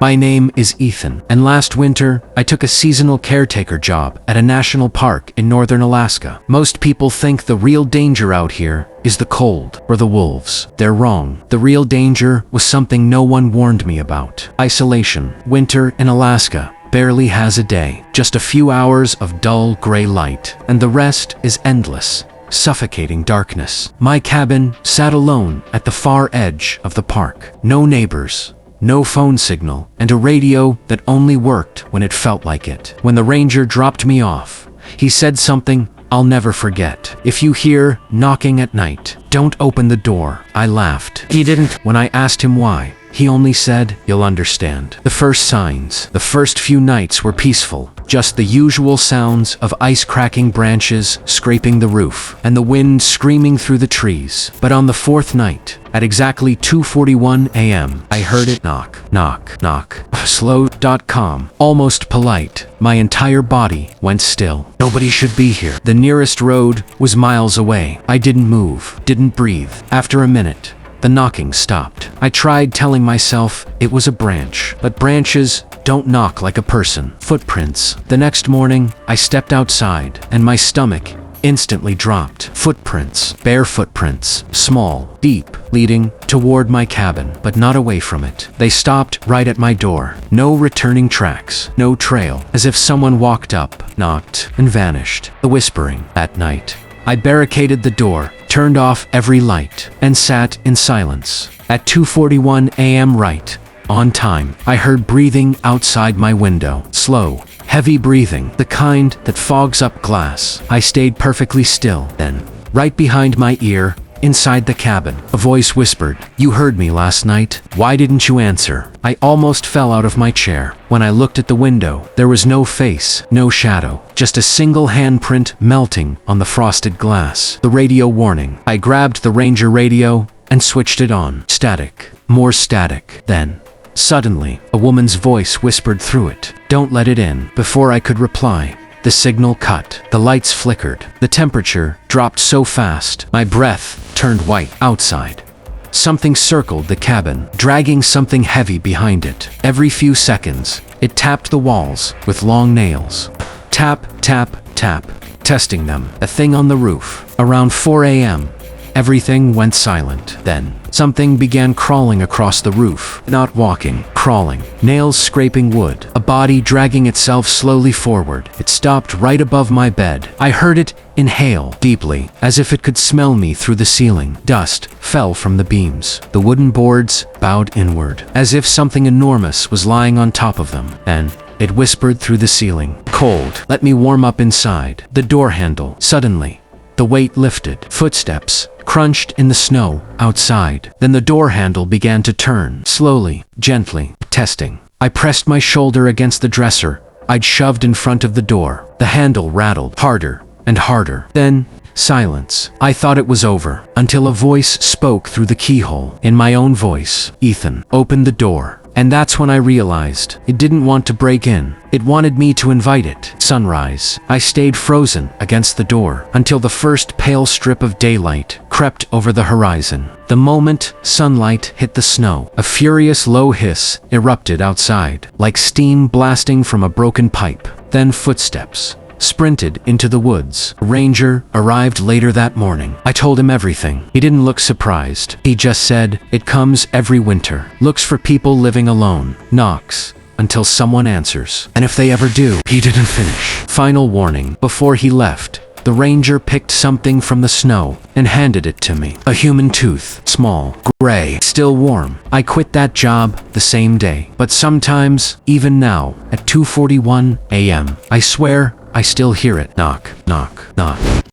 My name is Ethan, and last winter, I took a seasonal caretaker job at a national park in northern Alaska. Most people think the real danger out here is the cold or the wolves. They're wrong. The real danger was something no one warned me about. Isolation. Winter in Alaska barely has a day, just a few hours of dull gray light, and the rest is endless, suffocating darkness. My cabin sat alone at the far edge of the park. No neighbors, no phone signal, and a radio that only worked when it felt like it. When the ranger dropped me off, he said something I'll never forget. "If you hear knocking at night, don't open the door." I laughed. He didn't. When I asked him why, he only said, "You'll understand." The first signs. The first few nights were peaceful. Just the usual sounds of ice-cracking branches scraping the roof, and the wind screaming through the trees. But on the fourth night, at exactly 2:41 a.m., I heard it knock, knock, knock. Slow.com, almost polite. My entire body went still. Nobody should be here. The nearest road was miles away. I didn't move, didn't breathe. After a minute, the knocking stopped. I tried telling myself it was a branch, but branches don't knock like a person. Footprints. The next morning, I stepped outside, and my stomach instantly dropped. Footprints. Bare footprints. Small, deep, leading toward my cabin, but not away from it. They stopped right at my door. No returning tracks. No trail. As if someone walked up, knocked, and vanished. The whispering. At night, I barricaded the door, turned off every light, and sat in silence. At 2:41 a.m. right on time, I heard breathing outside my window. Slow, heavy breathing, the kind that fogs up glass. I stayed perfectly still. Then, right behind my ear, inside the cabin, a voice whispered, "You heard me last night. Why didn't you answer?" I almost fell out of my chair. When I looked at the window, there was no face, no shadow, just a single handprint melting on the frosted glass. The radio warning. I grabbed the Ranger radio and switched it on. Static. More static. Then, suddenly, a woman's voice whispered through it, "Don't let it in." Before I could reply, the signal cut. The lights flickered. The temperature dropped so fast, my breath turned white. Outside, something circled the cabin, dragging something heavy behind it. Every few seconds, it tapped the walls with long nails. Tap, tap, tap, testing them. A thing on the roof. Around 4 a.m., everything went silent. Then, something began crawling across the roof. Not walking, crawling. Nails scraping wood. A body dragging itself slowly forward. It stopped right above my bed. I heard it inhale deeply, as if it could smell me through the ceiling. Dust fell from the beams. The wooden boards bowed inward, as if something enormous was lying on top of them. Then, it whispered through the ceiling. "Cold. Let me warm up inside." The door handle. Suddenly, the weight lifted. Footsteps crunched in the snow outside. Then the door handle began to turn, slowly, gently, testing. I pressed my shoulder against the dresser I'd shoved in front of the door. The handle rattled harder and harder. Then, silence. I thought it was over, until a voice spoke through the keyhole. In my own voice, "Ethan, open the door." And that's when I realized it didn't want to break in. It wanted me to invite it. Sunrise. I stayed frozen against the door until the first pale strip of daylight crept over the horizon. The moment sunlight hit the snow, a furious low hiss erupted outside, like steam blasting from a broken pipe. Then footsteps sprinted into the woods. A ranger arrived later that morning. I told him everything. He didn't look surprised. He just said, "It comes every winter. Looks for people living alone. Knocks until someone answers. And if they ever do." He didn't finish. Final warning. Before he left, the ranger picked something from the snow and handed it to me. A human tooth. Small, gray, still warm. I quit that job the same day. But sometimes, even now, at 2:41 a.m., I swear I still hear it. Knock, knock, knock.